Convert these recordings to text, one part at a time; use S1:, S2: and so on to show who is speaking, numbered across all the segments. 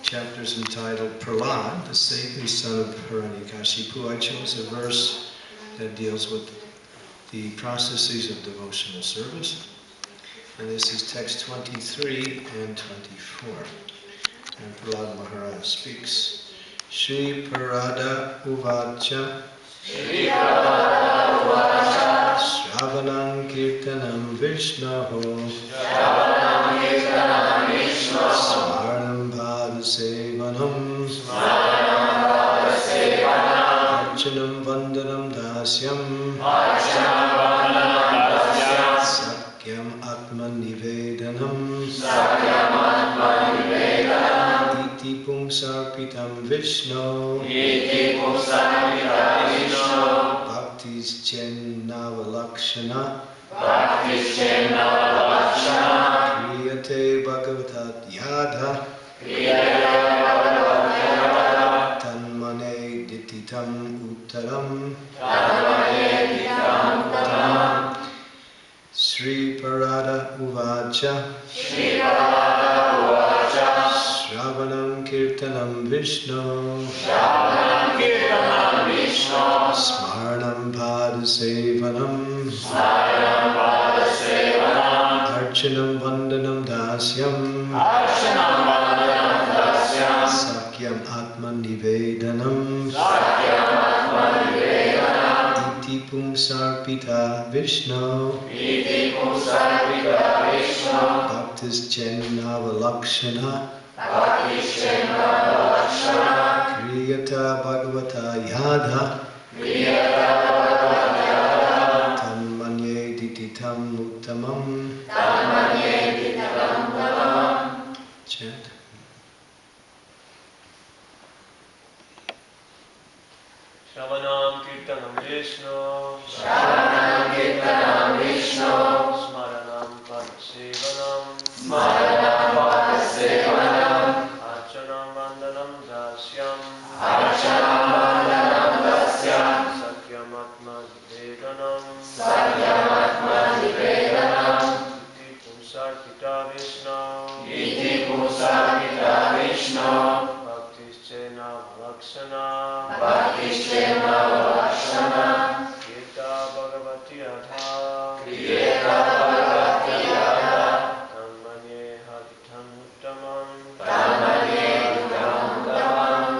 S1: chapter is entitled Prahlad, the saintly son of Hiranyakashipu. I chose a verse that deals with the processes of devotional service. And this is text 23 and 24. And Prahlad Maharaj speaks. Shri Parada Uvacha
S2: Shri Parada Uvacha
S1: Shravanam Kirtanam Vishnaho
S2: Shravanam Kirtanam Vishnaho
S1: Smarnam Bhadasevanam
S2: Smarnam Bhadasevanam
S1: Archanam Vandanam Dasyam
S2: Archanam Vandanam Dasyam
S1: Sakyam Atma Nivedanam
S2: Sakyam Atma Nivedanam
S1: Iti Pumsarpitam Vishno
S2: Iti Pumsarpitam Vishno
S1: Bhaktis Chenavalakshana
S2: Bhaktis Chenavalakshana
S1: Kriyate Bhagavatat Yadha
S2: Kriyate Bhagavatat Yadha
S1: Tanmane Dititam Uttaram
S2: Tanmane Dititam Uttaram
S1: Sri Parada Uvacha
S2: Shri Parada Uvacha
S1: Shravanam Kirtanam Vishnu
S2: Shravanam Kirtanam Vishnu
S1: Smarnam Bhadasevanam
S2: Smarnam Bhadasevanam
S1: Archanam Vandanam Dasyam
S2: Archanam Vandanam Dasyam
S1: Sakyam Atma Nivedanam
S2: Sakyam Atma Nivedanam
S1: Iti Pumsarpita Vishnu
S2: Iti Pumsarpita Vishnu
S1: Bhaktis Chenavalakshana
S2: Bhaktis Chenavalakshana
S1: Kriyata Bhagavata Yadha
S2: Kriyata Bhagavata Yadha
S1: Tanmanye Dititam Uttamam.
S2: Tanmanye Dititam Uttamam.
S1: Chant.
S3: Shravanam Kirtanam Vishnu
S2: Shravanam Kirtanam Vishnu
S3: Smaranam Padasevanam
S2: Smaranam Padasevanam
S3: Archanam Vandanam Dasyam
S2: Archanam Vandanam Dasyam
S3: Sakyam Atma Nivedanam
S2: Sakyam Atma Nivedanam
S3: Iti Pumsarpita Vishnu
S2: Iti Pumsarpita Vishnu
S3: Bhaktis Chenavalakshana
S2: Bhaktis Chenavalakshana
S3: Kriyata Bhagavati Yadha
S2: Kriyata Bhagavati Yadha
S3: Tanmanye Haditam Uttamam
S2: Tanmanye Dititam Uttamam.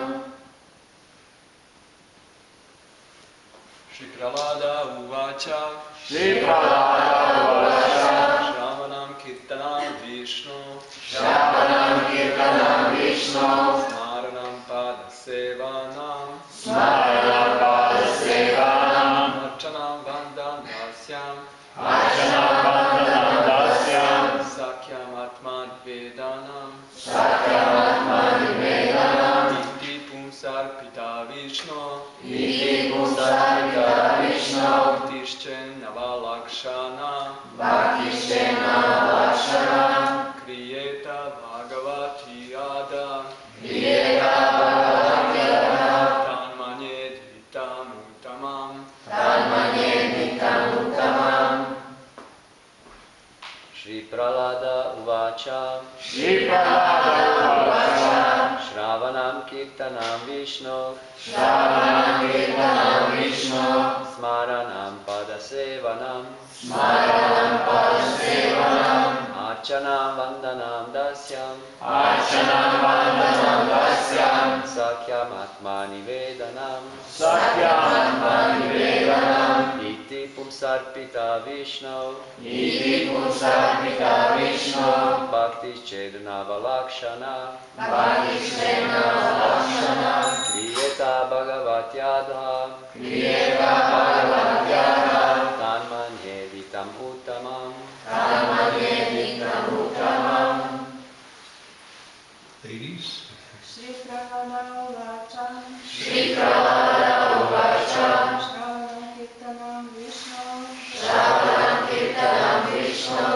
S4: Shri Prahlada Uvacha
S2: Shri Prahlada Uvacha
S4: Shravanam Kirtanam Vishnu
S2: Shravanam Kirtanam Vishnu
S4: Smaranam Padasevanam
S2: Smaranam Padasevanam
S4: Archanam Vandanam Dasyam
S2: Archanam Vandanam Dasyam
S4: Sakyam Atma Nivedanam
S2: Sakyam Atma Nivedanam
S4: Iti Pumsarpita Vishnu
S2: Iti Pumsarpita Vishnu
S4: Bhaktis Chenavalakshana
S2: Bhaktis Chenavalakshana
S4: Kriyeta Bhagavati Yada
S2: Kriyata Bhagavati Yadha
S4: Tanmanye Dititam Uttamam
S2: Tanmanye Dititam Uttamam.
S5: Shri Prahlada Uvacha
S2: Shri Prahlada Uvacha
S5: Shravanam Kirtanam Vishnu
S2: Shravanam Kirtanam Vishnu
S5: Smaranam Padasevanam
S2: Smaranam Padasevanam
S5: Archanam Vandanam Dasyam
S2: Archanam Vandanam Dasyam
S5: Sakyam Atma Nivedanam
S2: Sakyam Atma Nivedanam
S5: Iti Pumsarpita Vishnu
S2: Iti Pumsarpita Vishnu
S5: Bhaktis Chenavalakshana
S2: Bhaktis Chenavalakshana
S5: Kriyeta Bhagavati Yadha
S2: Kriyata Bhagavati Yadha
S5: Tanmanye Dititam Uttamam.
S2: Tanmanye Dititam Uttamam.
S1: Ladies.
S6: Shri Prahlada Uvacha
S2: Shri Prahlada Uvacha
S6: Shravanam Kirtanam Vishnu
S2: Shravanam Kirtanam Vishnu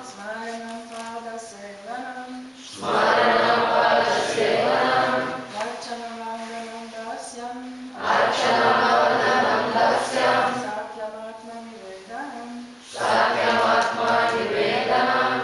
S6: Smaranam Padasevanam
S2: Smaranam Padasevanam
S6: Archanam Vandanam Dasyam
S2: Archanam Vandanam Dasyam
S6: Sakyam Atma Nivedanam
S2: Sakyam Atma Nivedanam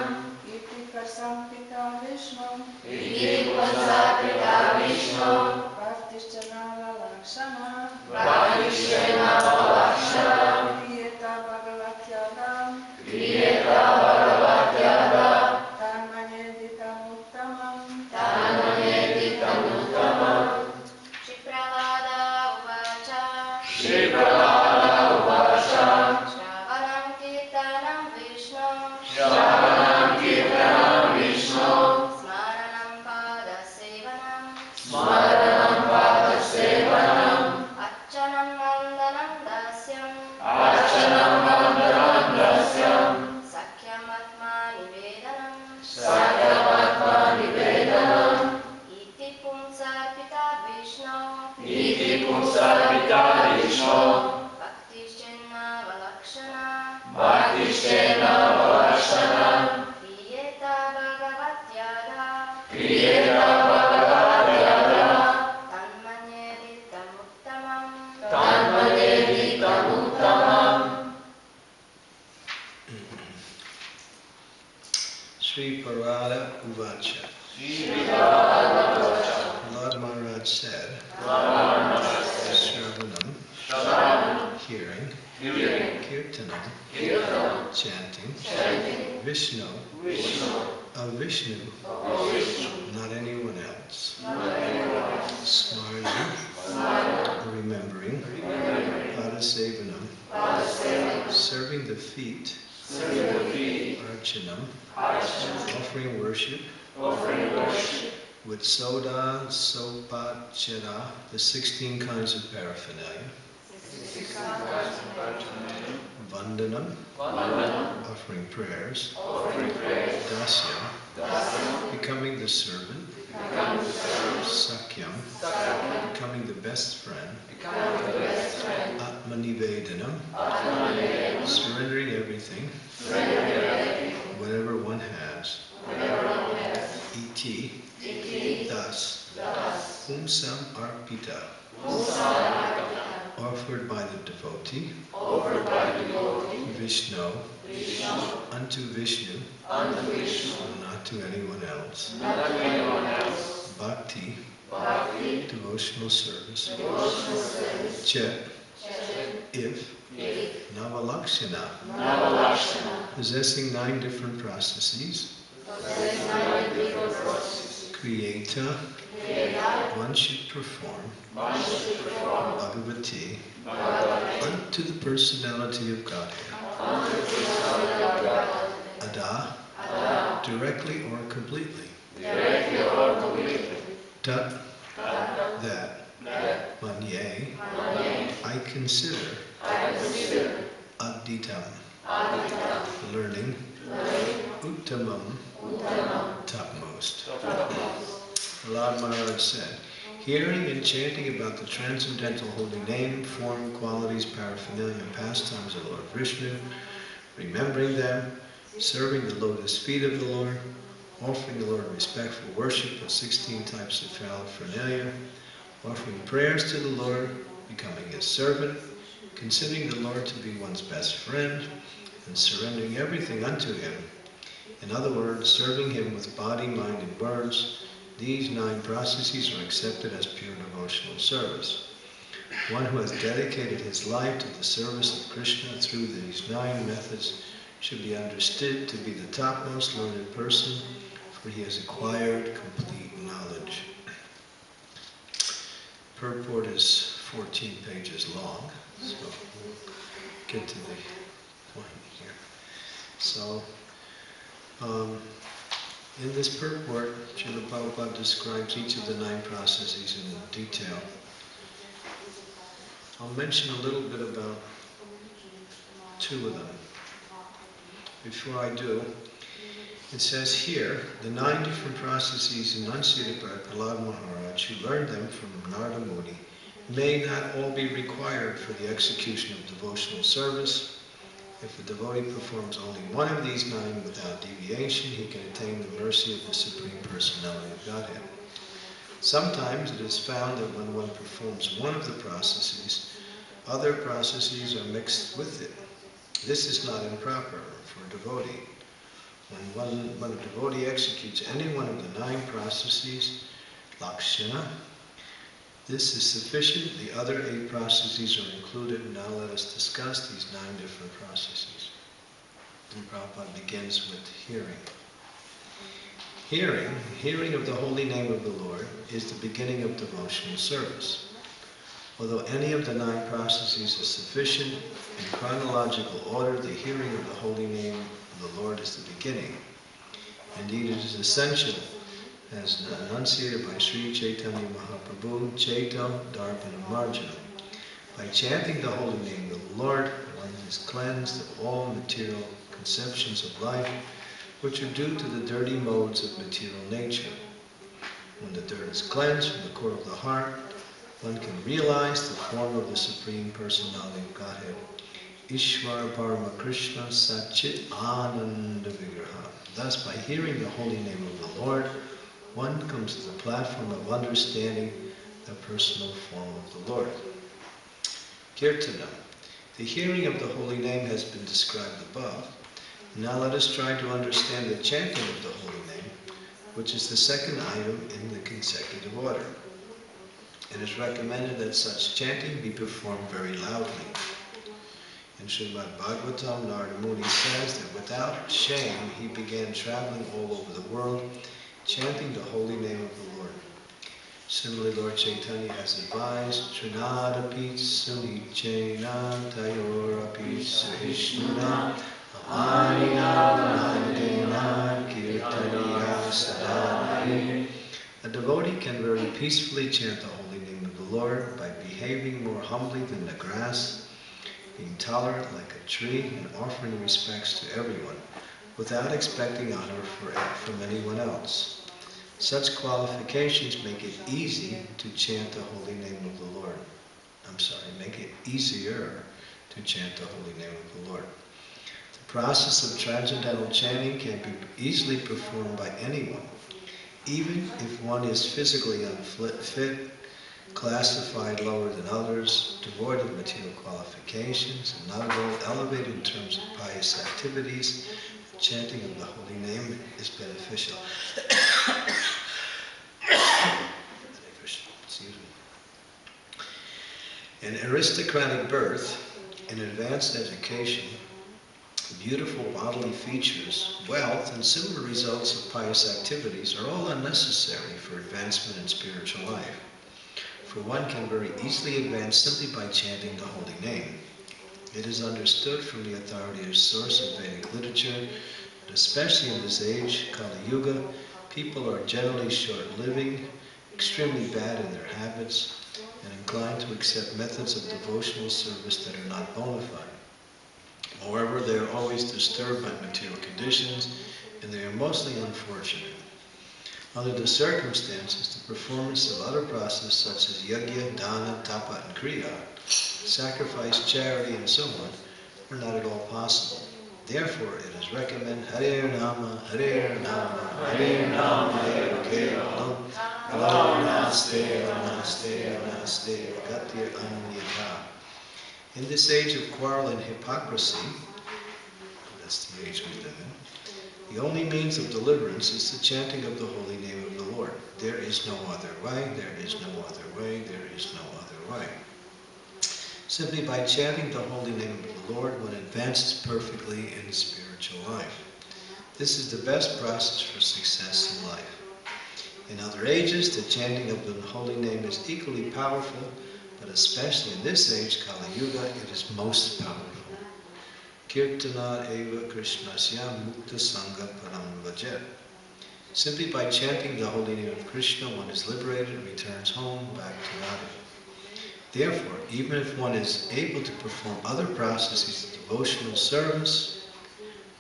S6: Iti Prasampita Vishnu
S2: Iti Iti Punsarpita Vishnu
S6: Bhaktishtana Valakshana
S2: Bhaktishena Valakshana
S6: Kriyeta Bhagavatyadam
S2: Kriyeta Bhagavatyada
S6: Tanmanyeditam Uttamam
S2: Tanmanyeditam Uttamam
S7: Shipralada Uvacha
S2: Shri Prahlada Uvacha
S7: Shravanam Kirtanam Vishnu
S2: Shravanam Kirtanam Vishnu
S7: Smaranam Pada Sevanam
S2: Smaranam Pada Sevanam
S7: Archanam Vandanam Dasyam
S2: Archanam Vandanam Dasyam
S7: Sakhyam Atma Nivedanam
S2: Sakyamatma Nivedanam
S7: Iti Punsarpita Vishnu
S2: Iti Punsarpita Vishnu
S7: Bhaktishena Valakshana
S2: Bhaktishena Valakshana
S7: Kriyeta Bhagavatyada
S2: Kriyeta Bhagavatyada
S7: Tanmanyeditam Uttamam
S2: Tanmanyeditam Uttamam
S1: Sri Parada Uvacha.
S2: Shri Prahlada
S1: Prahlad Maharaj said, Shravanam, hearing, Kirtanam, chanting, Vishnu, of Vishnu, not anyone else. Smaranam, remembering, Padasevanam, serving the feet, Archanam, offering worship, with soda, sopachera, the 16 kinds of paraphernalia, Vandanam, offering prayers, Dasyam, becoming the servant, Sakyam, becoming the best friend, Atmanivedanam, surrendering everything, whatever one has, Iti, thus, Pumsam Arpita, offered by the devotee, Vishnu, unto Vishnu, not to anyone else. Bhakti, devotional service. Chet, if, Navalakshana, possessing 9 different processes. Creator, one should perform, Bhagavati, unto the personality of Godhead. Ada, directly or completely. Tat, that. Manye, I consider. Aditam, learning. Uttamam, topmost. Prahlad Maharaj said, hearing and chanting about the transcendental holy name, form, qualities, paraphernalia, and pastimes of Lord Vishnu, remembering them, serving the lotus feet of the Lord, offering the Lord respectful worship of 16 types of paraphernalia, offering prayers to the Lord, becoming his servant, considering the Lord to be one's best friend, and surrendering everything unto him. In other words, serving him with body, mind, and words. These 9 processes are accepted as pure devotional service. One who has dedicated his life to the service of Krishna through these 9 methods should be understood to be the topmost learned person, for he has acquired complete knowledge. Purport is 14 pages long, so we'll get to the point here. So, in this purport, Srila Prabhupada describes each of the 9 processes in detail. I'll mention a little bit about 2 of them. Before I do, it says here, the 9 different processes enunciated by Prahlad Maharaj, who learned them from Narada Muni, may not all be required for the execution of devotional service. If a devotee performs only one of these 9 without deviation, he can attain the mercy of the Supreme Personality of Godhead. Sometimes it is found that when one performs one of the processes, other processes are mixed with it. This is not improper for a devotee. When a devotee executes any one of the 9 processes, lakshana, this is sufficient. The other 8 processes are included. Now let us discuss these 9 different processes. And Prabhupada begins with hearing. Hearing of the holy name of the Lord is the beginning of devotional service. Although any of the 9 processes is sufficient, in chronological order, the hearing of the holy name of the Lord is the beginning. Indeed, it is essential, as enunciated by Sri Chaitanya Mahaprabhu, Chaito, Darpana Marjana. By chanting the holy name of the Lord, one is cleansed of all material conceptions of life, which are due to the dirty modes of material nature. When the dirt is cleansed from the core of the heart, one can realize the form of the Supreme Personality of Godhead, Ishvara Parama Krishna Satchit Ananda Vigraha. Thus, by hearing the holy name of the Lord, one comes to the platform of understanding the personal form of the Lord. Kirtana. The hearing of the holy name has been described above. Now let us try to understand the chanting of the holy name, which is the second item in the consecutive order. It is recommended that such chanting be performed very loudly. In Srimad Bhagavatam, Narada Muni says that without shame he began traveling all over the world, chanting the holy name of the Lord. Similarly, Lord Chaitanya has advised, Trinadapi Sunichena Tayorapi Suhishnuna Aninadana Kirtaniya Sadhanaye. A devotee can very peacefully chant the holy name of the Lord by behaving more humbly than the grass, being tolerant like a tree, and offering respects to everyone, without expecting honor from anyone else. Such qualifications make it easy to chant the holy name of the Lord. Make it easier to chant the holy name of the Lord. The process of transcendental chanting can be easily performed by anyone, even if one is physically unfit, classified lower than others, devoid of material qualifications, and not at all elevated in terms of pious activities. Chanting of the holy name is beneficial. Excuse me. An aristocratic birth, an advanced education, beautiful bodily features, wealth, and similar results of pious activities are all unnecessary for advancement in spiritual life. For one can very easily advance simply by chanting the holy name. It is understood from the authoritative source of Vedic literature that especially in this age, Kali Yuga, people are generally short-living, extremely bad in their habits, and inclined to accept methods of devotional service that are not bona fide. Moreover, they are always disturbed by material conditions, and they are mostly unfortunate. Under the circumstances, the performance of other processes such as yajna, dana, tapa, and kriya, sacrifice, charity, and so on, are not at all possible. Therefore, it is recommended Hare Nama, Hare Nama, Hare Nama, Eva Kevalam, Lo Naste, Naste, Naste, Gatir Anyata. In this age of quarrel and hypocrisy, that's the age we live in, the only means of deliverance is the chanting of the holy name of the Lord. There is no other way, there is no other way, there is no other way. Simply by chanting the holy name of the Lord, one advances perfectly in spiritual life. This is the best process for success in life. In other ages, the chanting of the holy name is equally powerful, but especially in this age, Kali Yuga, it is most powerful. Kirtana eva Krishnasya mukta sangha param vajet. Simply by chanting the holy name of Krishna, one is liberated and returns home back to Radha. Therefore, even if one is able to perform other processes of devotional service,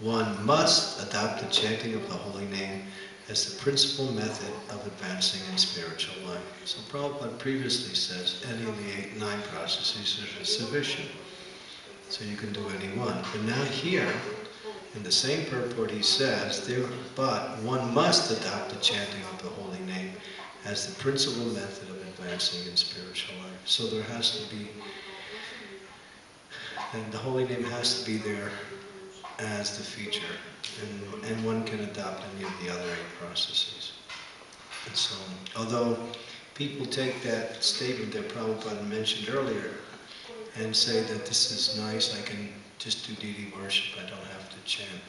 S1: one must adopt the chanting of the holy name as the principal method of advancing in spiritual life. So Prabhupada previously says any of the 9 processes are sufficient. So you can do any one. But now here, in the same purport he says, but one must adopt the chanting of the holy name as the principal method of advancing in spiritual life. So there has to be, and the holy name has to be there as the feature and one can adopt any of the other 8 processes. And so, although people take that statement that Prabhupada mentioned earlier and say that this is nice, I can just do deity worship, I don't have to chant.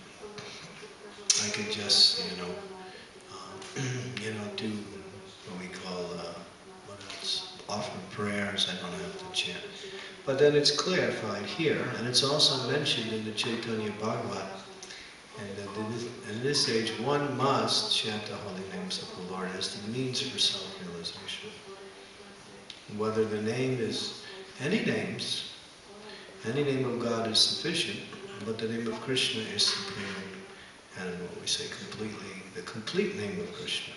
S1: I could just, do what we call, offer prayers, I don't have to chant. But then it's clarified here, and it's also mentioned in the Chaitanya Bhagavat, and that in this age one must chant the holy names of the Lord as the means for self-realization. Whether the name is any name of God is sufficient, but the name of Krishna is supreme, and what we say completely, the complete name of Krishna.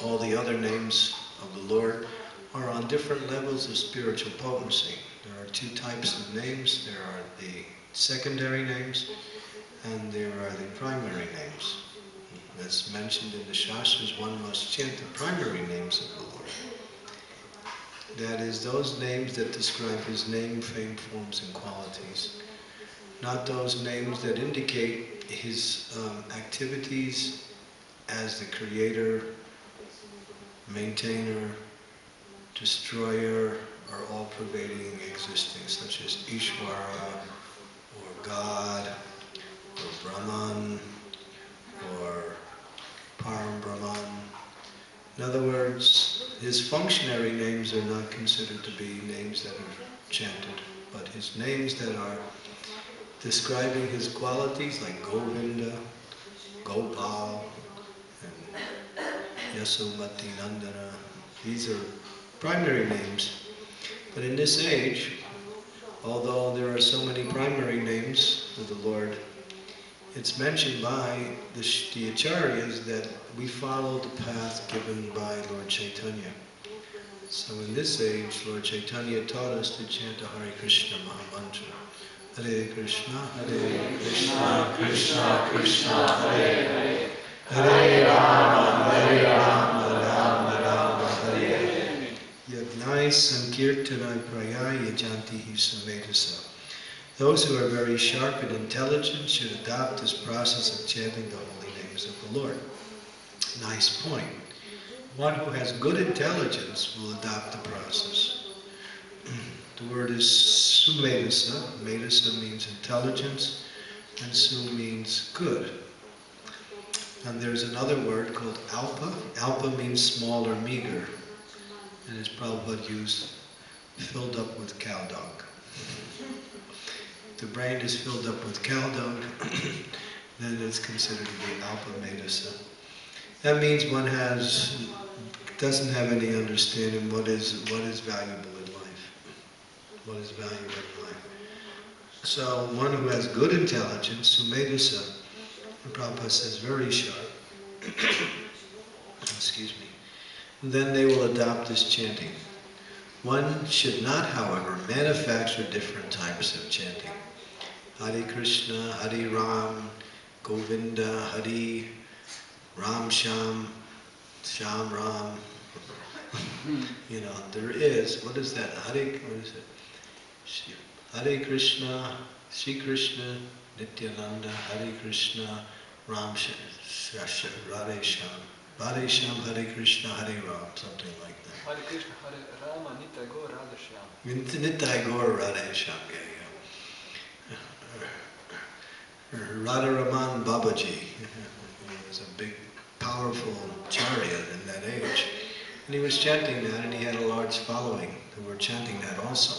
S1: All the other names of the Lord are on different levels of spiritual potency. There are 2 types of names. There are the secondary names, and there are the primary names. As mentioned in the Shastras, one must chant the primary names of the Lord. That is, those names that describe his name, fame, forms, and qualities. Not those names that indicate his activities as the creator, maintainer, destroyer, or all-pervading existing, such as Ishvara, or God, or Brahman, or Param Brahman. In other words, his functionary names are not considered to be names that are chanted, but his names that are describing his qualities, like Govinda, Gopal, and Yasomati Nandana, these are primary names. But in this age, although there are so many primary names of the Lord, it's mentioned by the acharyas that we follow the path given by Lord Chaitanya. So in this age, Lord Chaitanya taught us to chant the Hare Krishna Mahamantra. Hare Krishna, Krishna Krishna, Hare Hare, Hare Rama, Rama Rama, Hare Hare. Yagnai Sankirtanai Prayai Yajantihi Sametasa. Those who are very sharp and intelligent should adopt this process of chanting the holy names of the Lord. Nice point. One who has good intelligence will adopt the process. The word is sumedasa. Medasa means intelligence, and su means good. And there's another word called alpa. Alpa means small or meager, and it's probably used filled up with cow dung. The brain is filled up with cow dung, then it's considered to be alpa medasa. That means one doesn't have any understanding what is valuable in life. What is valuable in life. So one who has good intelligence, sumedasa, the Prabhupada says very sharp, excuse me, then they will adopt this chanting. One should not, however, manufacture different types of chanting. Hare Krishna, Hare Ram, Govinda, Hare, Ram Sham, Sham Ram. There is, what is that? What is it? Hare Krishna, Sri Krishna, Nityananda, Hare Krishna, Ram Sham, Radhe Sham. Radhe Sham, Hare Krishna, Hare Ram, something like that.
S4: Hare Krishna, Hare Rama, Nitai Gaur, Radha Shyam.
S1: Nitai Gaur, Radhe Sham, Radha Raman Babaji. He was a big, powerful chariot in that age. And he was chanting that, and he had a large following who were chanting that also.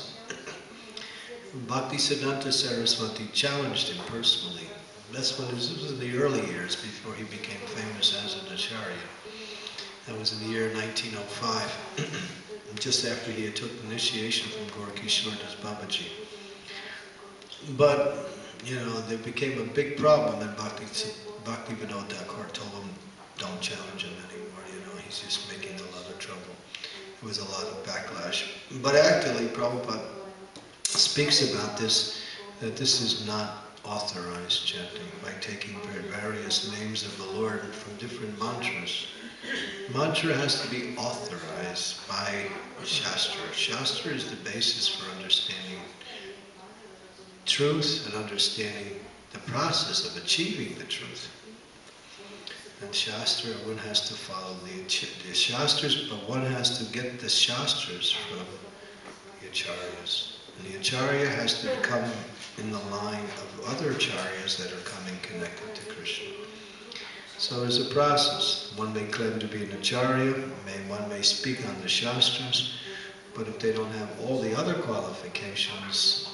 S1: Bhaktisiddhanta Saraswati challenged him personally. This was in the early years before he became famous as an acharya. That was in the year 1905, just after he had took initiation from Gaura Das Babaji. But, there became a big problem, and Bhakti Vinod Thakur told him, don't challenge him anymore, he's just making a lot of trouble. There was a lot of backlash. But actually, Prabhupada speaks about this, that this is not authorized chanting by taking various names of the Lord from different mantras. Mantra has to be authorized by Shastra. Shastra is the basis for understanding truth and understanding the process of achieving the truth. And Shastra, one has to follow the Shastras, but one has to get the Shastras from the Acharyas. And the Acharya has to come in the line of other Acharyas that are coming connected to Krishna. So there's a process. One may claim to be an Acharya, one may speak on the Shastras, but if they don't have all the other qualifications,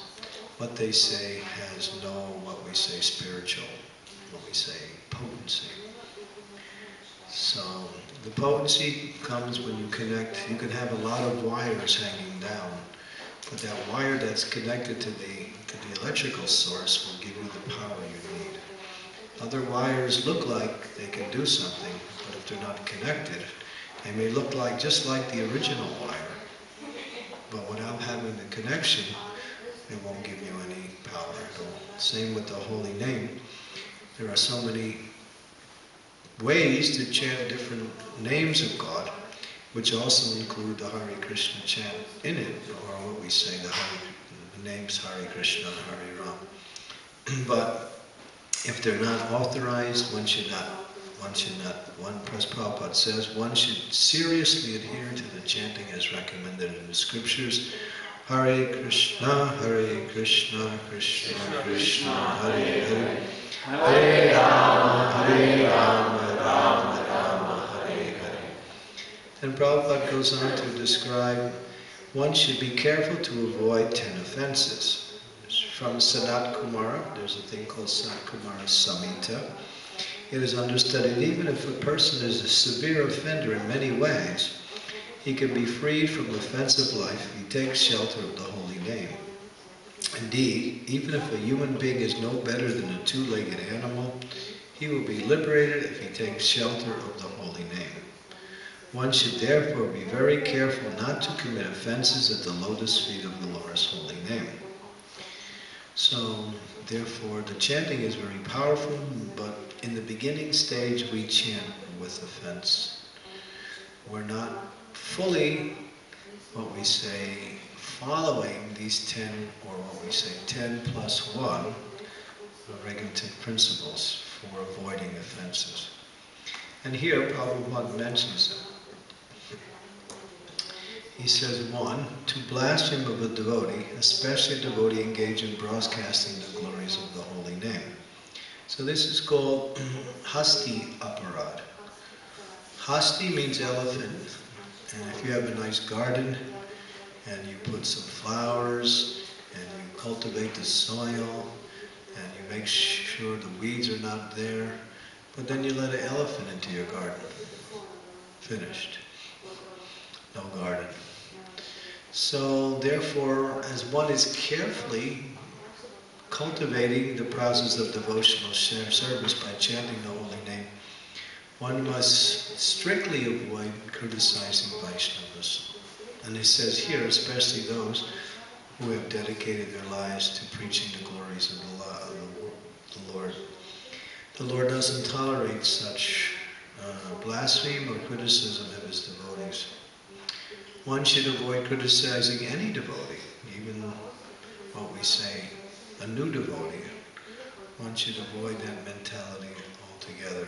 S1: what they say has no, what we say, spiritual, what we say, potency. So the potency comes when you connect. You can have a lot of wires hanging down, but that wire that's connected to the electrical source will give you the power you need. Other wires look like they can do something, but if they're not connected, they may look like just like the original wire, but without having the connection, it won't give you any power at all. Same with the holy name. There are so many ways to chant different names of God, which also include the Hare Krishna chant in it, or what we say, the names Hare Krishna and Hare Ram. But if they're not authorized, one Prabhupada says, one should seriously adhere to the chanting as recommended in the scriptures. Hare Krishna, Krishna Krishna, Hare Hare, Hare Rama, Rama Rama, Hare Hare. And Prabhupada goes on to describe one should be careful to avoid 10 offenses. From Sanat Kumara, there's a thing called Sanat Kumara Samhita. It is understood that even if a person is a severe offender in many ways, he can be freed from offensive life if he takes shelter of the holy name. Indeed, even if a human being is no better than a two-legged animal, he will be liberated if he takes shelter of the holy name. One should therefore be very careful not to commit offenses at the lotus feet of the Lord's holy name. So, therefore, the chanting is very powerful, but in the beginning stage we chant with offense. We're not fully, what we say, following these 10, or what we say, 10 plus 1 regulative principles for avoiding offenses. And here Prabhupada mentions them. He says, 1, to blaspheme of a devotee, especially a devotee engaged in broadcasting the glories of the holy name. So this is called Hasti Aparad. Hasti means elephant, and if you have a nice garden, and you put some flowers, and you cultivate the soil, and you make sure the weeds are not there, but then you let an elephant into your garden. Finished. No garden. So therefore, as one is carefully cultivating the process of devotional service by chanting the holy name, one must strictly avoid criticizing Vaishnavas. And it says here, especially those who have dedicated their lives to preaching the glories of the Lord. The Lord doesn't tolerate such blasphemy or criticism of his devotees. One should avoid criticizing any devotee, even what we say, a new devotee. One should avoid that mentality altogether.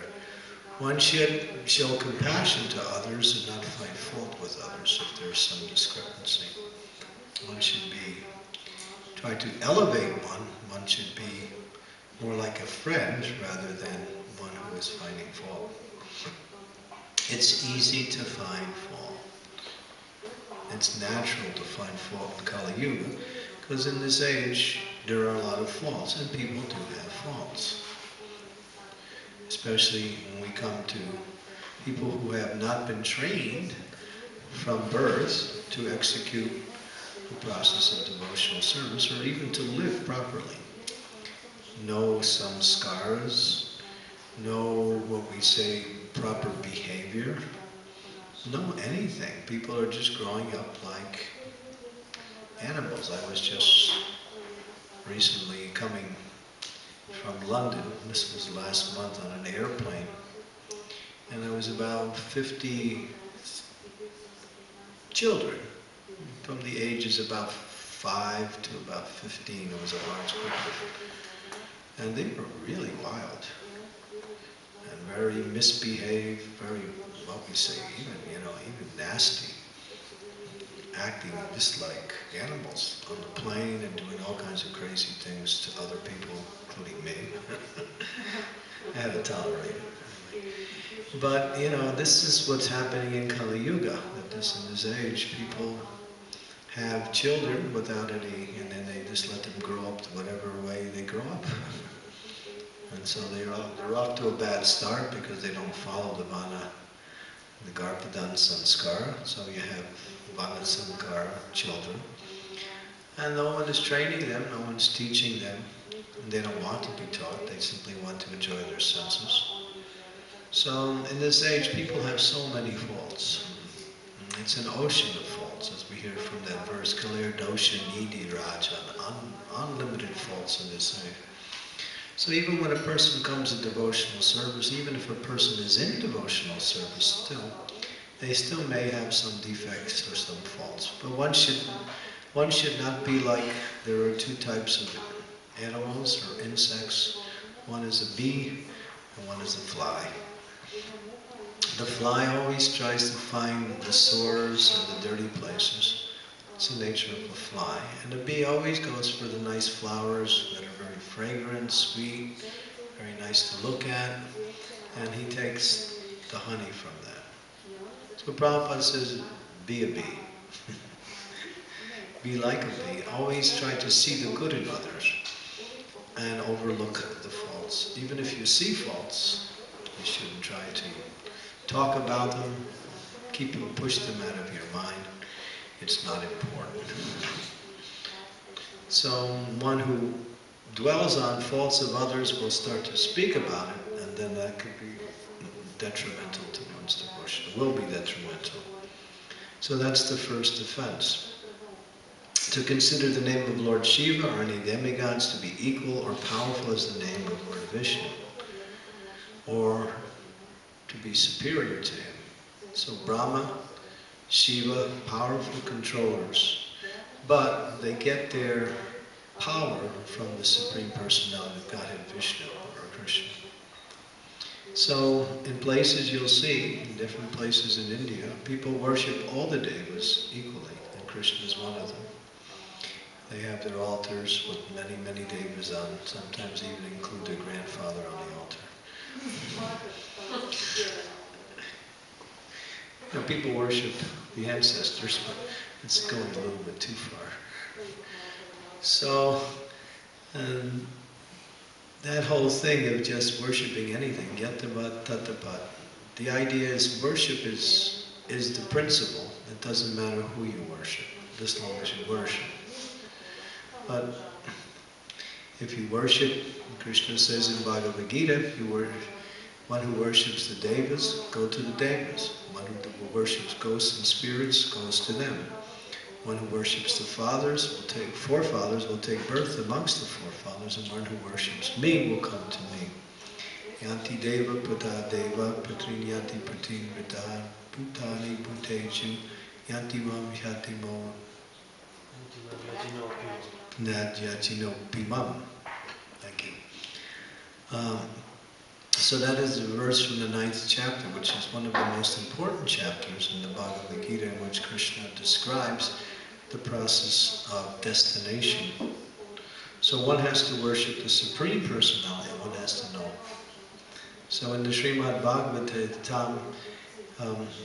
S1: One should show compassion to others and not find fault with others if there's some discrepancy. One should try to elevate one. One should be more like a friend rather than one who is finding fault. It's easy to find fault. It's natural to find fault in Kali Yuga, because in this age there are a lot of faults, and people do have faults. Especially when we come to people who have not been trained from birth to execute the process of devotional service, or even to live properly. Know samskaras, know what we say, proper behavior, know anything. People are just growing up like animals. I was just recently coming from London, this was last month, on an airplane, and there was about 50 children from the ages about 5 to about 15. It was a large group. And they were really wild and very misbehaved, very, what we say, even nasty, acting just like animals on the plane and doing all kinds of crazy things to other people, including me. I had to tolerate it. But, this is what's happening in Kali Yuga, that in this age, people have children without any, and then they just let them grow up whatever way they grow up. And so they're off to a bad start because they don't follow the Vana, the Garpadan Sanskara. So you have Vana Sankara children. And no one is training them, no one's teaching them. And they don't want to be taught, they simply want to enjoy their senses. So in this age, people have so many faults. It's an ocean of faults, as we hear from that verse, Kalir Dosha Nidhi Rajan, unlimited faults in this age. So even when a person comes to devotional service, even if a person is in devotional service they still may have some defects or some faults. But one should not be like, there are two types of animals or insects. One is a bee and one is a fly. The fly always tries to find the sores and the dirty places. It's the nature of a fly. And the bee always goes for the nice flowers that are very fragrant, sweet, very nice to look at. And he takes the honey from that. So Prabhupada says, be a bee. Be like a bee. Always try to see the good in others and overlook the faults. Even if you see faults, you shouldn't try to talk about them, push them out of your mind. It's not important. So one who dwells on faults of others will start to speak about it, and then that could be detrimental to one's devotion. It will be detrimental. So that's the first offense. To consider the name of Lord Shiva or any demigods to be equal or powerful as the name of Lord Vishnu, or to be superior to him. So Brahma, Shiva, powerful controllers, but they get their power from the Supreme Personality of Godhead, Vishnu or Krishna. So in places you'll see, in different places in India, people worship all the devas equally, and Krishna is one of them. They have their altars with many, many devas on, sometimes even include their grandfather on the altar. People worship the ancestors, but it's going a little bit too far. So, that whole thing of just worshiping anything, yatapat, tatapat, the idea is worship is the principle. It doesn't matter who you worship, as long as you worship. But if you worship, Krishna says in Bhagavad Gita, one who worships the devas, go to the devas. One who worships ghosts and spirits goes to them. One who worships the forefathers will take birth amongst the forefathers, and one who worships me will come to me. Yanti deva pata deva patrin yanti patrin vita putani puteju yanti mam yati mo nadyachino pimam. Thank you. So that is the verse from the 9th chapter, which is one of the most important chapters in the Bhagavad Gita, in which Krishna describes the process of destination. So one has to worship the Supreme Personality, one has to know. So in the Srimad Bhagavatam,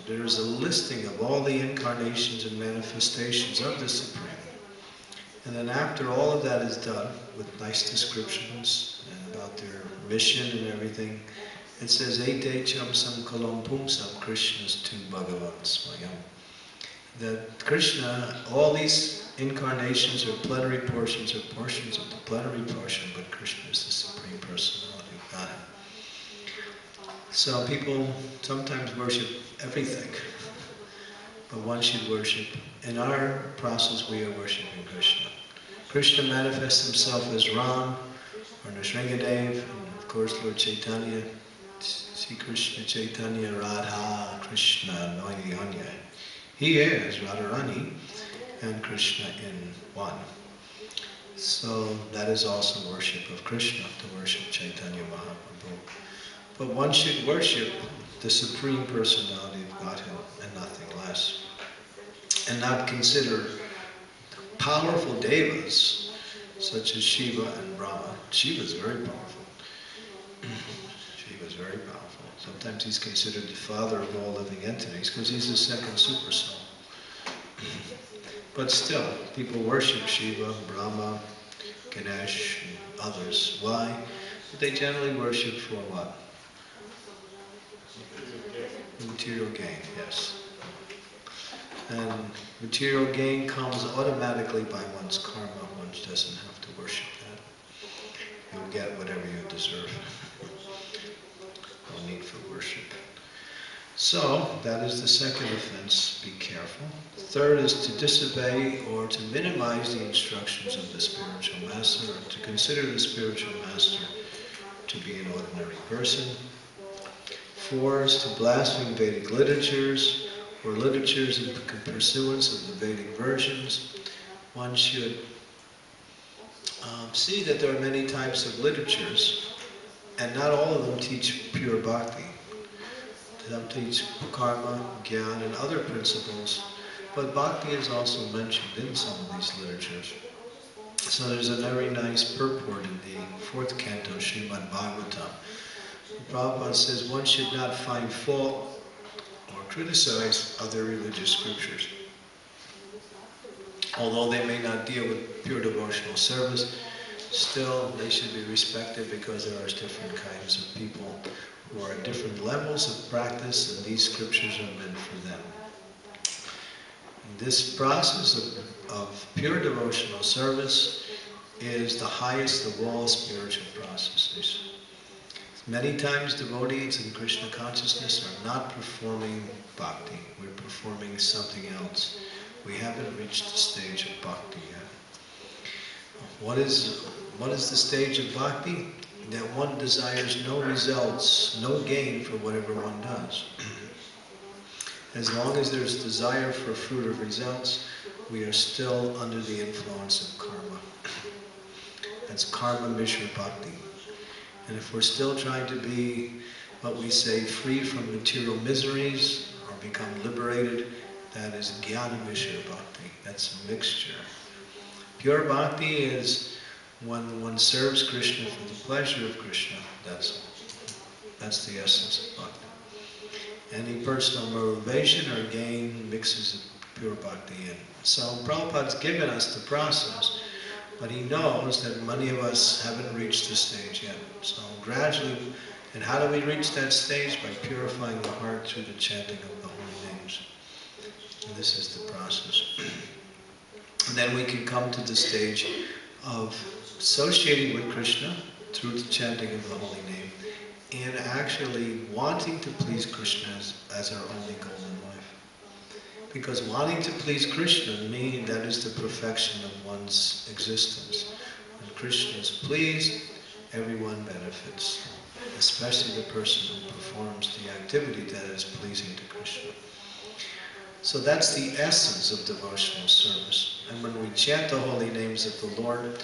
S1: there is a listing of all the incarnations and manifestations of the Supreme. And then after all of that is done, with nice descriptions and about their mission and everything, it says, Ete cham sankalam pumsam Krishna's tu Bhagavan Swayam. That Krishna, all these incarnations are plenary portions, or portions of the plenary portion, but Krishna is the Supreme Personality of Godhead. So people sometimes worship everything, but one should worship. In our process, we are worshiping Krishna. Krishna manifests himself as Ram, or Nrsingadev, and of course Lord Chaitanya, Sri Krishna Chaitanya Radha Krishna Noyanya. He is Radharani and Krishna in one. So that is also worship of Krishna, to worship Chaitanya Mahaprabhu. But one should worship the Supreme Personality of Godhead and nothing less. And not consider powerful devas such as Shiva and Brahma. Shiva is very powerful. Shiva is very powerful. Sometimes he's considered the father of all living entities because he's the second super soul. But still, people worship Shiva, Brahma, Ganesh, and others. Why? They generally worship for what? Material gain, yes. And material gain comes automatically by one's karma. One doesn't have to worship that. You'll get whatever you deserve. No need for worship. So, that is the second offense. Be careful. The third is to disobey or to minimize the instructions of the spiritual master, or to consider the spiritual master to be an ordinary person. 4 is to blaspheme Vedic literatures or literatures in pursuance of the Vedic versions. One should see that there are many types of literatures, and not all of them teach pure bhakti. Some teach karma, jnana, and other principles, but bhakti is also mentioned in some of these literatures. So there's a very nice purport in the 4th canto, Srimad Bhagavatam. Prabhupada says one should not find fault or criticize other religious scriptures. Although they may not deal with pure devotional service, still they should be respected because there are different kinds of people who are at different levels of practice, and these scriptures are meant for them. And this process of pure devotional service is the highest of all spiritual processes. Many times devotees in Krishna consciousness are not performing bhakti. We're performing something else. We haven't reached the stage of bhakti yet. What is the stage of bhakti? That one desires no results, no gain for whatever one does. As long as there's desire for fruit or results, we are still under the influence of karma. That's karma mishra bhakti. And if we're still trying to be, what we say, free from material miseries or become liberated, that is jnana mishra bhakti. That's a mixture. Pure bhakti is when one serves Krishna for the pleasure of Krishna. That's the essence of bhakti. Any personal motivation or gain mixes pure bhakti in. So Prabhupada's given us the process, but he knows that many of us haven't reached the stage yet. So gradually, and how do we reach that stage? By purifying the heart through the chanting of the holy names. And this is the process. And then we can come to the stage of associating with Krishna through the chanting of the holy name and actually wanting to please Krishna as our only goal in life. Because wanting to please Krishna means that is the perfection of one's existence. When Krishna is pleased, everyone benefits, especially the person who performs the activity that is pleasing to Krishna. So that's the essence of devotional service. And when we chant the holy names of the Lord,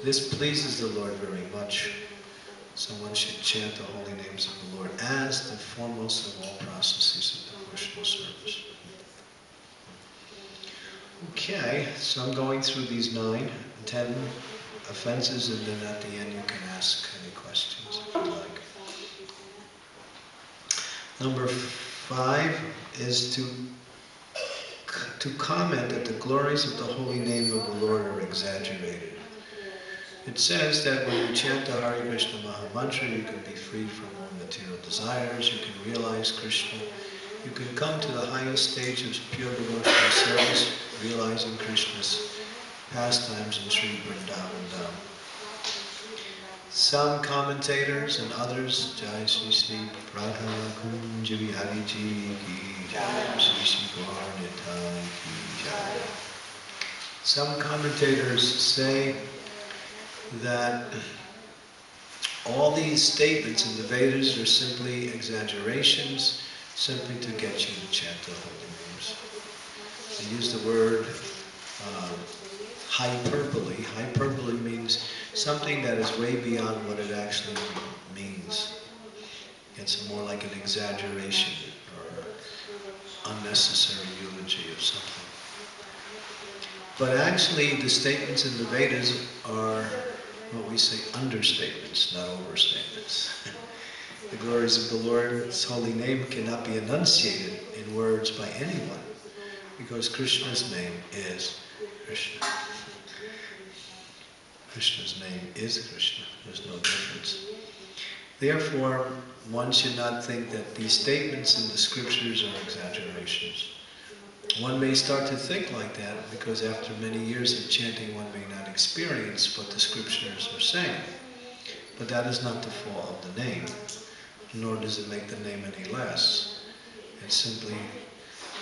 S1: this pleases the Lord very much. So one should chant the holy names of the Lord as the foremost of all processes of devotional service. Okay, so I'm going through these 9, 10 offenses, and then at the end you can ask any questions if you like. Number 5 is to comment that the glories of the holy name of the Lord are exaggerated. It says that when you chant the Hare Krishna Maha Mantra, you can be freed from all material desires, you can realize Krishna, you can come to the highest stage of pure devotional service, realizing Krishna's pastimes in Sri Vrindavan Dham. Some commentators and others, Jai Shri Sri Radha Kunja Vihari Ji Ki Jai, Shri Shri Gaur Nitai Ki Jai. Some commentators say that all these statements in the Vedas are simply exaggerations, simply to get you to chant the holy names. They use the word hyperbole. Hyperbole means something that is way beyond what it actually means. It's more like an exaggeration or unnecessary eulogy of something. But actually, the statements in the Vedas are what we say understatements, not overstatements. The glories of the Lord's holy name cannot be enunciated in words by anyone, because Krishna's name is Krishna. Krishna's name is Krishna. There's no difference. Therefore, one should not think that these statements in the scriptures are exaggerations. One may start to think like that because after many years of chanting, one may not experience what the scriptures are saying. But that is not the fault of the name, nor does it make the name any less. It's simply,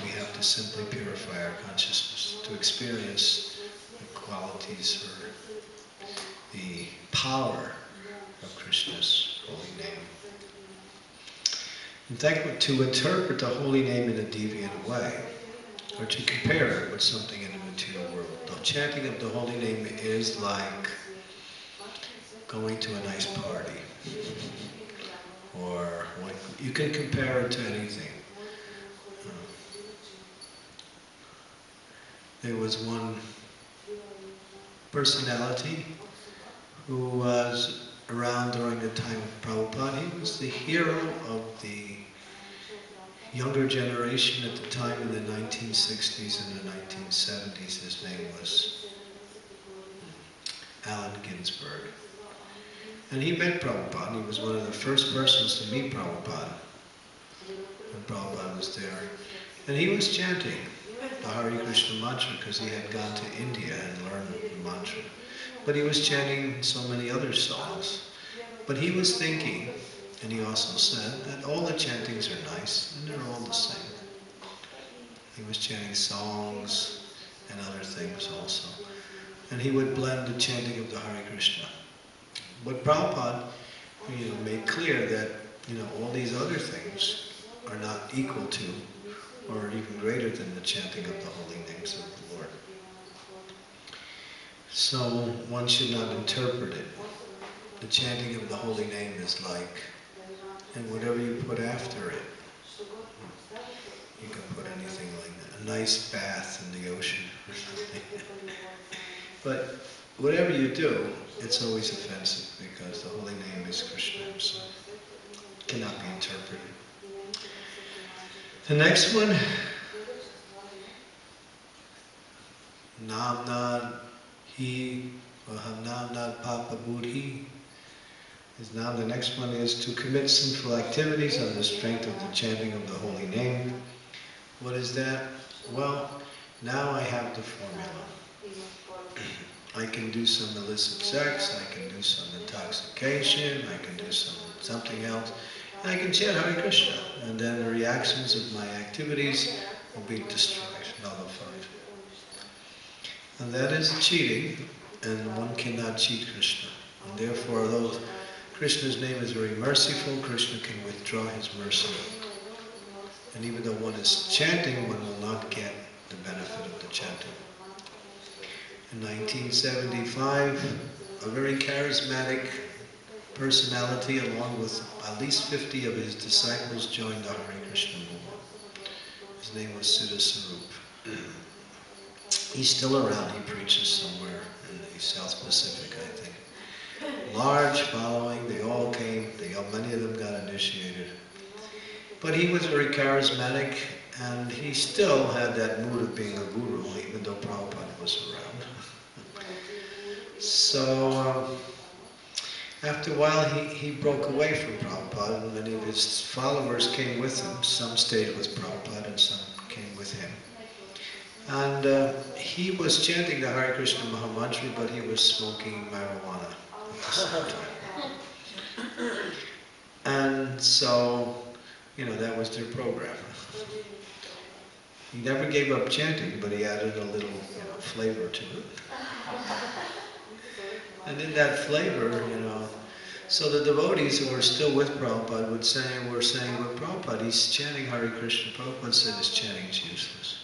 S1: we have to simply purify our consciousness to experience the qualities or the power of Krishna's holy name. In fact, to interpret the holy name in a deviant way, or to compare it with something in the material world, the chanting of the holy name is like going to a nice party. Or you can compare it to anything. There was one personality who was around during the time of Prabhupada. He was the hero of the younger generation at the time in the 1960s and the 1970s. His name was Allen Ginsberg. And he met Prabhupada. He was one of the first persons to meet Prabhupada when Prabhupada was there. And he was chanting the Hare Krishna mantra because he had gone to India and learned the mantra. But he was chanting so many other songs. But he was thinking, and he also said, that all the chantings are nice and they're all the same. He was chanting songs and other things also. And he would blend the chanting of the Hare Krishna. But Prabhupada, made clear that, all these other things are not equal to or even greater than the chanting of the holy names of the Lord. So one should not interpret it. The chanting of the holy name is like, and whatever you put after it, you can put anything like that. A nice bath in the ocean or something. But whatever you do, it's always offensive because the holy name is Krishna himself. It cannot be interpreted. The next one, Namnad Hi Vahamnamnad Papa Buddhi. The next one is to commit sinful activities on the strength of the chanting of the holy name. What is that? Well, now I have the formula. I can do some illicit sex, I can do some intoxication, I can do something else, and I can chant Hare Krishna, and then the reactions of my activities will be destroyed, nullified. And that is cheating, and one cannot cheat Krishna. And therefore, although Krishna's name is very merciful, Krishna can withdraw his mercy. And even though one is chanting, one will not get the benefit of the chanting. In 1975, a very charismatic personality, along with at least 50 of his disciples, joined the Hare Krishna movement. His name was Siddha Sarup. He's still around. He preaches somewhere in the South Pacific, I think. Large following. They all came. Many of them got initiated. But he was very charismatic, and he still had that mood of being a guru, even though Prabhupada was around. So after a while he broke away from Prabhupada, and many of his followers came with him. Some stayed with Prabhupada and some came with him. And he was chanting the Hare Krishna Mahamantra, but he was smoking marijuana at the same time. And so, that was their program. He never gave up chanting, but he added a little flavor to it. And in that flavor, so the devotees who were still with Prabhupada were saying, well, Prabhupada, he's chanting Hare Krishna. Prabhupada said his chanting is useless.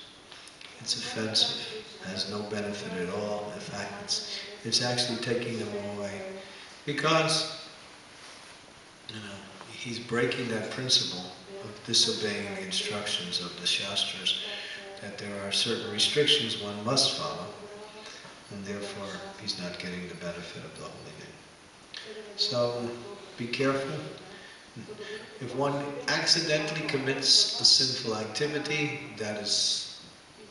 S1: It's offensive. has no benefit at all. In fact, it's actually taking them away, because he's breaking that principle of disobeying the instructions of the Shastras, that there are certain restrictions one must follow, and therefore he's not getting the benefit of the holy name. So be careful. If one accidentally commits a sinful activity, that is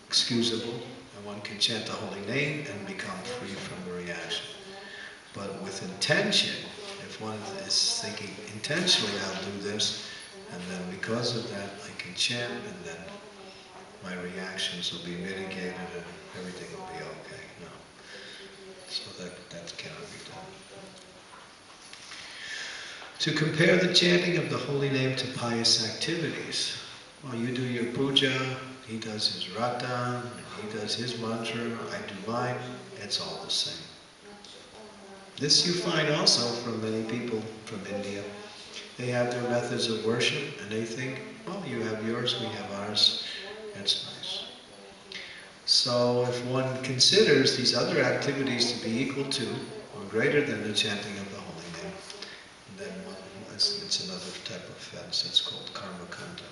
S1: excusable, and one can chant the holy name and become free from the reaction. But with intention, if one is thinking intentionally, I'll do this, and then because of that I can chant, and then my reactions will be mitigated and everything will be okay. No. So that cannot be done. To compare the chanting of the holy name to pious activities. Well, you do your puja, he does his rata, he does his mantra, I do mine, it's all the same. This you find also from many people from India. They have their methods of worship and they think, well, you have yours, we have ours, that's nice. So if one considers these other activities to be equal to or greater than the chanting of the holy name, then it's another type of offense. It's called karma kanda.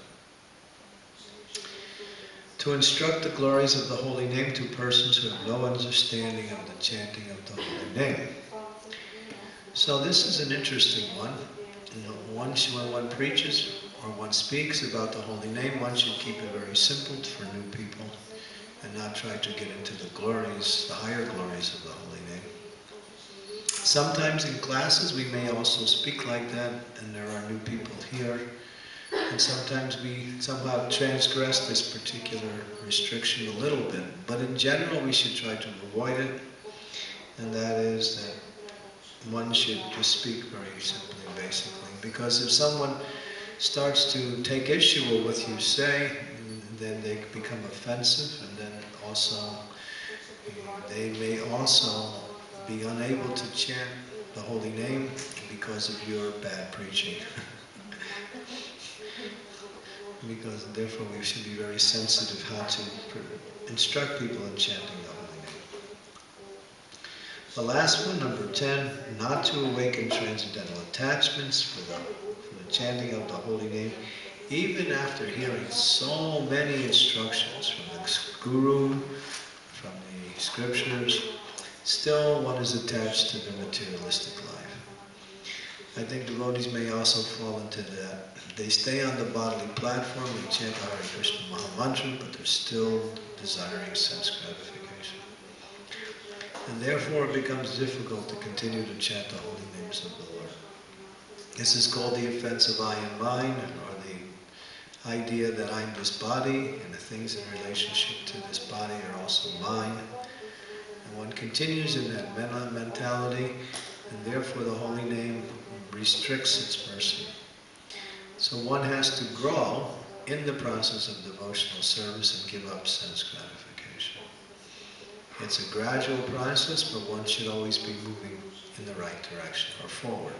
S1: To instruct the glories of the holy name to persons who have no understanding of the chanting of the holy name. So this is an interesting one. When one preaches or one speaks about the holy name, one should keep it very simple for new people and not try to get into the glories, the higher glories of the holy name. Sometimes in classes we may also speak like that, and there are new people here, and sometimes we somehow transgress this particular restriction a little bit, but in general we should try to avoid it, and that is that one should just speak very simply, basically, because if someone starts to take issue with what you say, then they become offensive, and then also they may also be unable to chant the holy name because of your bad preaching. Because therefore we should be very sensitive how to instruct people in chanting the holy name. The last one, number 10, not to awaken transcendental attachments for the chanting of the holy name, even after hearing so many instructions from the guru, from the scriptures, still one is attached to the materialistic life. I think devotees may also fall into that. They stay on the bodily platform and chant the Hare Krishna Maha Mantra, but they're still desiring sense gratification. And therefore it becomes difficult to continue to chant the holy names of the Lord. This is called the offense of I and mine, or the idea that I'm this body, and the things in relationship to this body are also mine. And one continues in that mentality, and therefore the holy name restricts its mercy. So one has to grow in the process of devotional service and give up sense gratification. It's a gradual process, but one should always be moving in the right direction, or forward,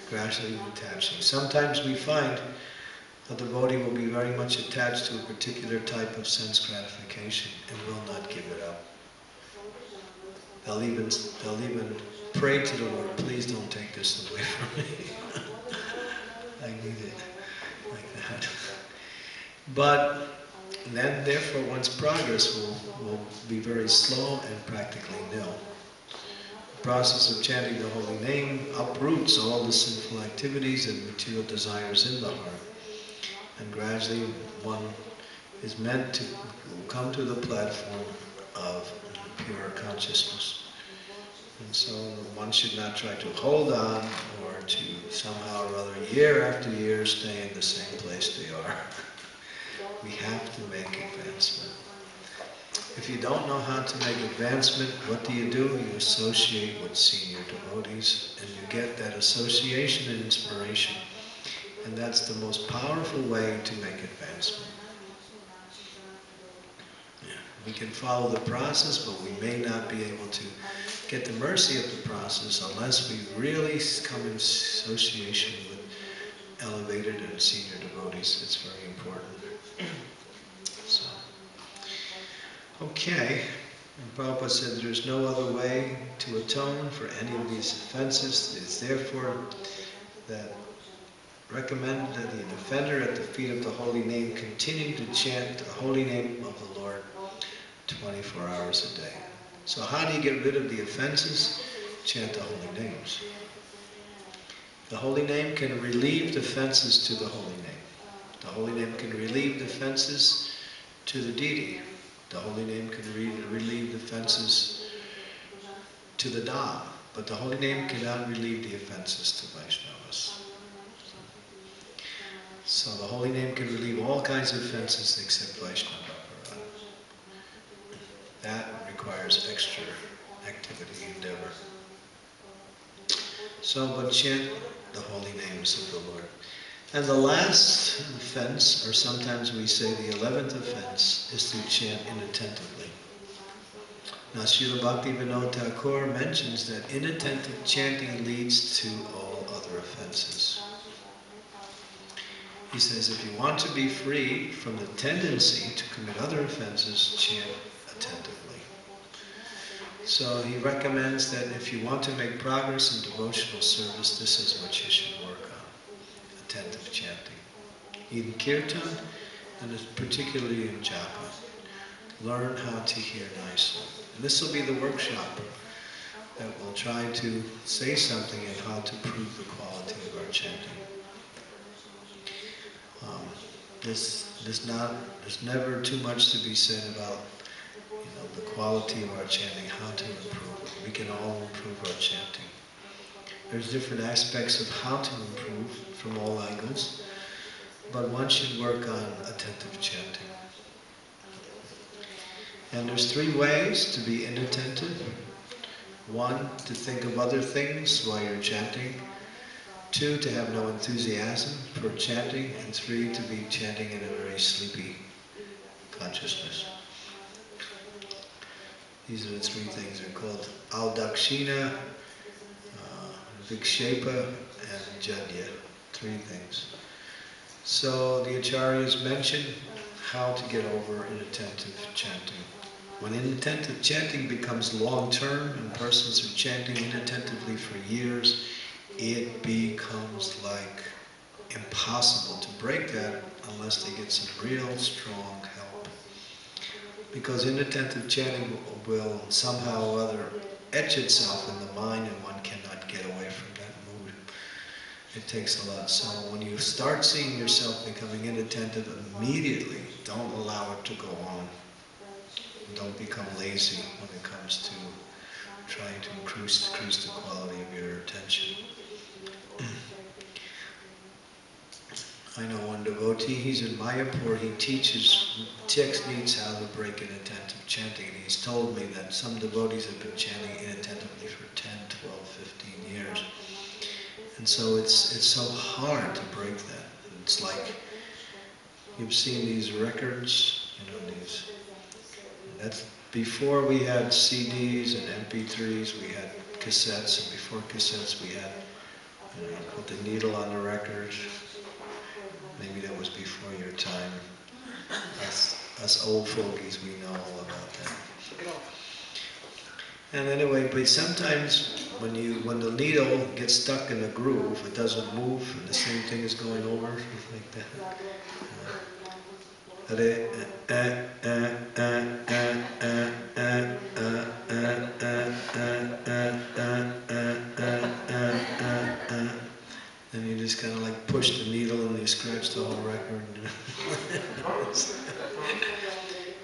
S1: gradually detaching. Sometimes we find a devotee will be very much attached to a particular type of sense gratification and will not give it up. They'll even pray to the Lord, please don't take this away from me. I need it like that. But then therefore one's progress will be very slow and practically nil. The process of chanting the holy name uproots all the sinful activities and material desires in the heart. And gradually one is meant to come to the platform of pure consciousness. And so one should not try to hold on or to somehow or other, year after year, stay in the same place they are. We have to make advancement. If you don't know how to make advancement, what do? You associate with senior devotees, and you get that association and inspiration. And that's the most powerful way to make advancement. We can follow the process, but we may not be able to get the mercy of the process unless we really come in association with elevated and senior devotees. It's very important. So, okay. And Prabhupada said there's no other way to atone for any of these offenses. It's therefore that recommend that the offender at the feet of the holy name continue to chant the holy name of the Lord 24 hours a day. So how do you get rid of the offenses? Chant the holy names. The holy name can relieve the offenses to the holy name. The holy name can relieve the offenses to the deity. The holy name can relieve the offenses to the Dham. But the holy name cannot relieve the offenses to Vaishnavas. So the holy name can relieve all kinds of offenses except Vaishnava. That requires extra activity, endeavor. So, but chant the holy names of the Lord. And the last offense, or sometimes we say the 11th offense, is to chant inattentively. Now, Srila Bhaktivinoda Thakur mentions that inattentive chanting leads to all other offenses. He says if you want to be free from the tendency to commit other offenses, chant attentively. So he recommends that if you want to make progress in devotional service, this is what you should work on, attentive chanting. In kirtan, and particularly in japa, learn how to hear nicely. And this will be the workshop that will try to say something and how to prove the quality of our chanting. There's never too much to be said about the quality of our chanting, how to improve it. We can all improve our chanting. There's different aspects of how to improve from all angles, but one should work on attentive chanting. And there's 3 ways to be inattentive. 1, to think of other things while you're chanting. 2, to have no enthusiasm for chanting. And 3, to be chanting in a very sleepy consciousness. These are the 3 things. They're called Audakshina, Vikshepa, and Jadya. 3 things. So the Acharyas mention how to get over inattentive chanting. When inattentive chanting becomes long-term and persons are chanting inattentively for years, it becomes like impossible to break that unless they get some real strong help. Because inattentive chanting will somehow or other etch itself in the mind and one cannot get away from that mood. It takes a lot. So when you start seeing yourself becoming inattentive immediately, don't allow it to go on. Don't become lazy when it comes to trying to increase the quality of your attention. I know one devotee, he's in Mayapur, he teaches techniques how to break inattentive chanting. And he's told me that some devotees have been chanting inattentively for 10, 12, 15 years. And so it's so hard to break that. It's like, you've seen these records, these. That's before we had CDs and MP3s, we had cassettes, and before cassettes we had, put the needle on the record. Maybe that was before your time. Us old fogies, we know all about that. And anyway, but sometimes when the needle gets stuck in a groove, it doesn't move, and the same thing is going over, like that. And you just kind of like push the needle and you scratch the whole record.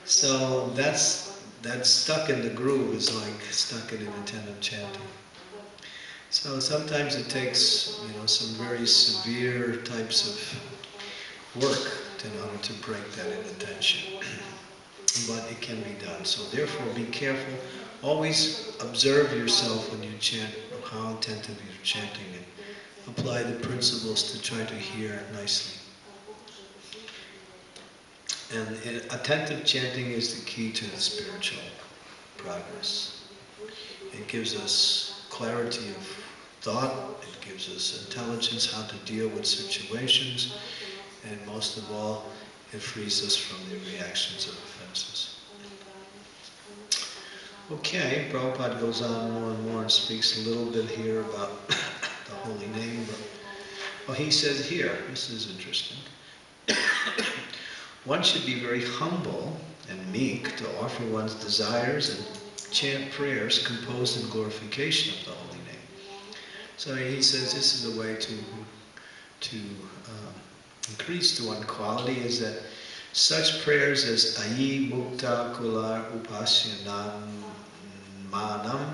S1: So that stuck in the groove is like stuck in inattentive chanting. So sometimes it takes, some very severe types of work in order to break that inattention. But it can be done. So therefore be careful. Always observe yourself when you chant, how attentive you're chanting, and apply the principles to try to hear nicely. And attentive chanting is the key to the spiritual progress. It gives us clarity of thought, it gives us intelligence how to deal with situations, and most of all, it frees us from the reactions of offenses. Okay, Prabhupada goes on more and more and speaks a little bit here about the holy name. But, he says here, this is interesting. One should be very humble and meek to offer one's desires and chant prayers composed in glorification of the holy name. So he says this is a way to increase the one quality, is that such prayers as Ayi Mukta Kular Upasyanam Manam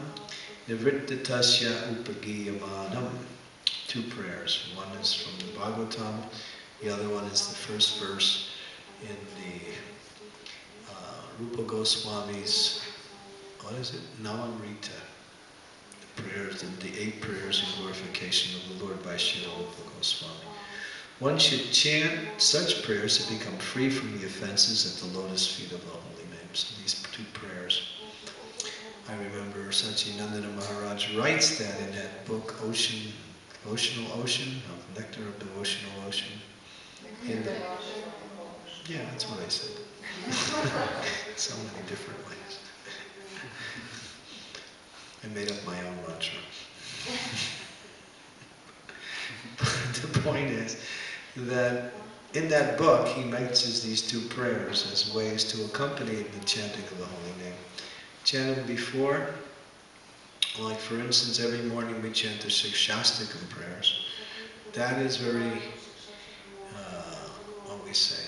S1: Nivrittatasya Upagiyamanam. Two prayers. One is from the Bhagavatam, the other one is the first verse in the Rupa Goswami's, what is it? Nalamrita. The prayers, the 8 prayers in glorification of the Lord by Srila Rupa Goswami. One should chant such prayers to become free from the offenses at the lotus feet of the holy names. So these 2 prayers. I remember Satchidananda Maharaj writes that in that book, Devotional Ocean, of Nectar of Devotional Ocean. Yeah, that's what I said. So many different ways. I made up my own mantra. The point is that in that book he mentions these 2 prayers as ways to accompany the chanting of the holy name. Chant them before, like for instance, every morning we chant the 6 Shastakam prayers. That is very, what we say,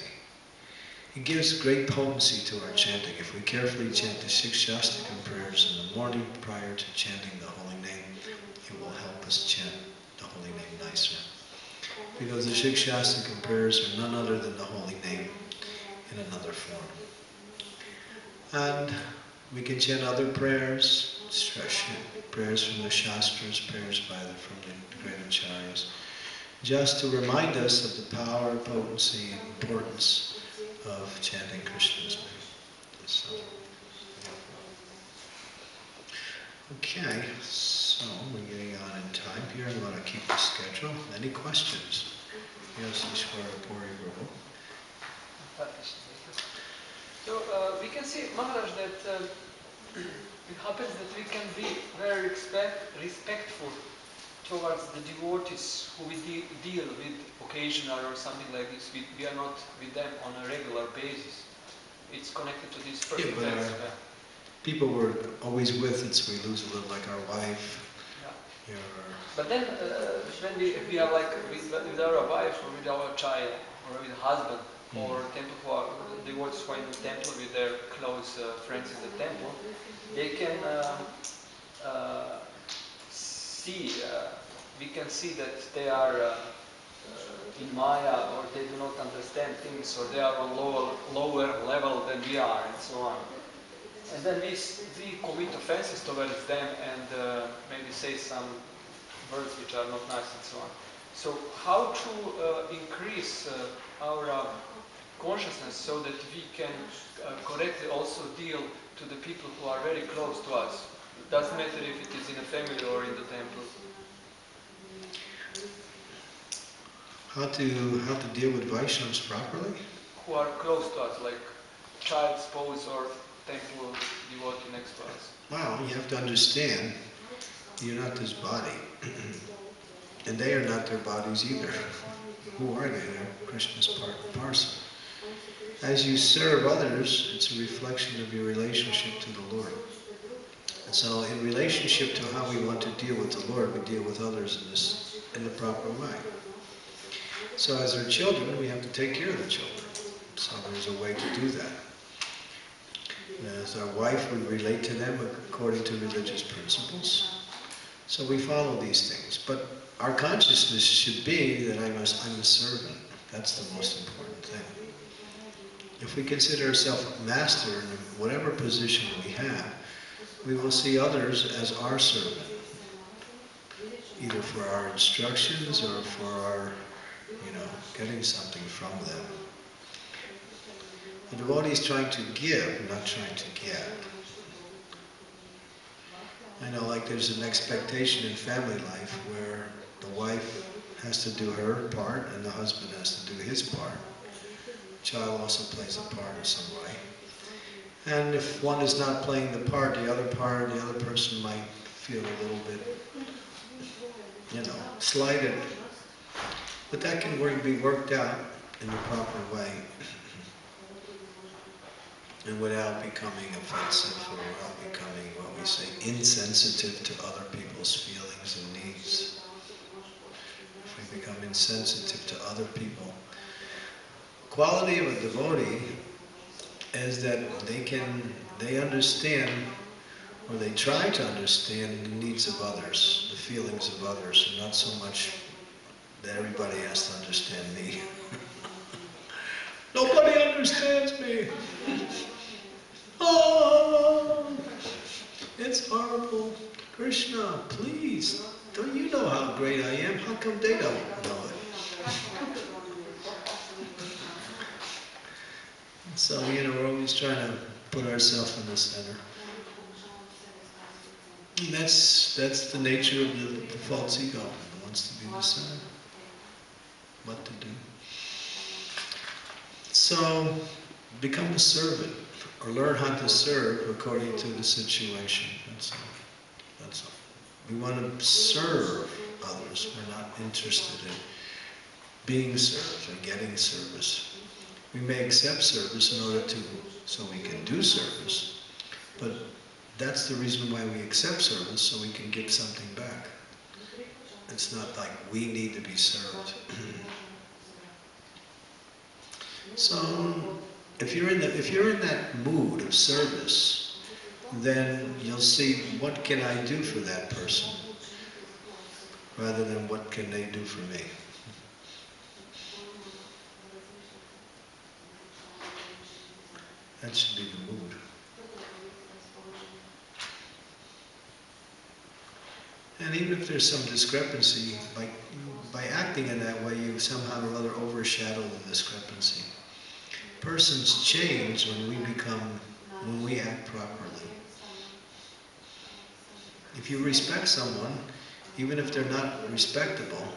S1: it gives great potency to our chanting. If we carefully chant the 6 Shastakam prayers in the morning prior to chanting the holy name, it will help us chant the holy name nicer. Because the 6 Shastakam prayers are none other than the holy name in another form. And we can chant other prayers, prayers from the Shastras, prayers from the great acharyas, just to remind us of the power, potency, and importance of chanting Krishna's name. So, okay, so we're getting on in time here. I want to keep the schedule. Any questions? Yes, Ishwara Puri Guru.
S4: So we can see, Maharaj, that it happens that we can be very respectful towards the devotees who we deal with occasionally or something like this. We are not with them on a regular basis. It's connected to this perfect text.
S1: People we're always with, we lose a little, like our wife.
S4: Yeah. But then when we are like with our wife or with our child or with husband or temple who are devotees who are in the temple with their close friends in the temple, they can see, we can see that they are in Maya, or they do not understand things, or they are on lower level than we are, and so on. And then we commit offenses towards them and maybe say some words which are not nice and so on. So how to increase our consciousness so that we can correctly also deal to the people who are very close to us? It doesn't matter if it is in a family or in the temple.
S1: How to deal with Vaishnavas properly?
S4: Who are close to us, like child, spouse, or temple devotee next to us.
S1: Well, you have to understand, you're not this body. And they are not their bodies either. Who are they? They're Krishna's part and parcel. As you serve others, it's a reflection of your relationship to the Lord. And so in relationship to how we want to deal with the Lord, we deal with others in the proper way. So as their children, we have to take care of the children. So there's a way to do that. And as our wife, we relate to them according to religious principles. So we follow these things. But our consciousness should be that I'm a servant. That's the most important thing. If we consider ourselves master in whatever position we have, we will see others as our servant, either for our instructions or for our, getting something from them. The devotee is trying to give, not trying to get. I know, like there's an expectation in family life where the wife has to do her part and the husband has to do his part. The child also plays a part in some way. And if one is not playing the other person might feel a little bit, slighted. But that can be worked out in the proper way and without becoming offensive or without becoming, what we say, insensitive to other people's feelings and needs. If we become insensitive to other people, quality of a devotee is that they understand, or they try to understand the needs of others, the feelings of others, and not so much that everybody has to understand me. Nobody understands me. Oh, it's horrible. Krishna, please, don't you know how great I am? How come they don't know it? So, we're always trying to put ourselves in the center. And that's the nature of the false ego. It wants to be the center. What to do. So, become a servant, or learn how to serve according to the situation. That's all. That's all. We want to serve others. We're not interested in being served and getting service. We may accept service in order so we can do service, but that's the reason why we accept service, so we can give something back. It's not like we need to be served. So, if you're in that mood of service, then you'll see, what can I do for that person, rather than what can they do for me. That should be the mood. And even if there's some discrepancy, by acting in that way, you somehow or other overshadow the discrepancy. Persons change when we act properly. If you respect someone, even if they're not respectable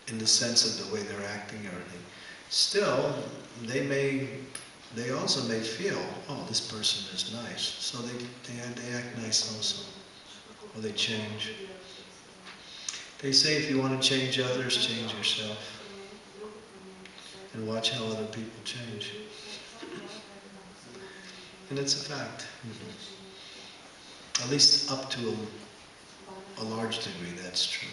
S1: in the sense of the way they're acting or anything, still they also may feel, oh, this person is nice, so they act nice also, or they change. They say if you want to change others, change yourself, and watch how other people change. And it's a fact. At least up to a large degree, that's true.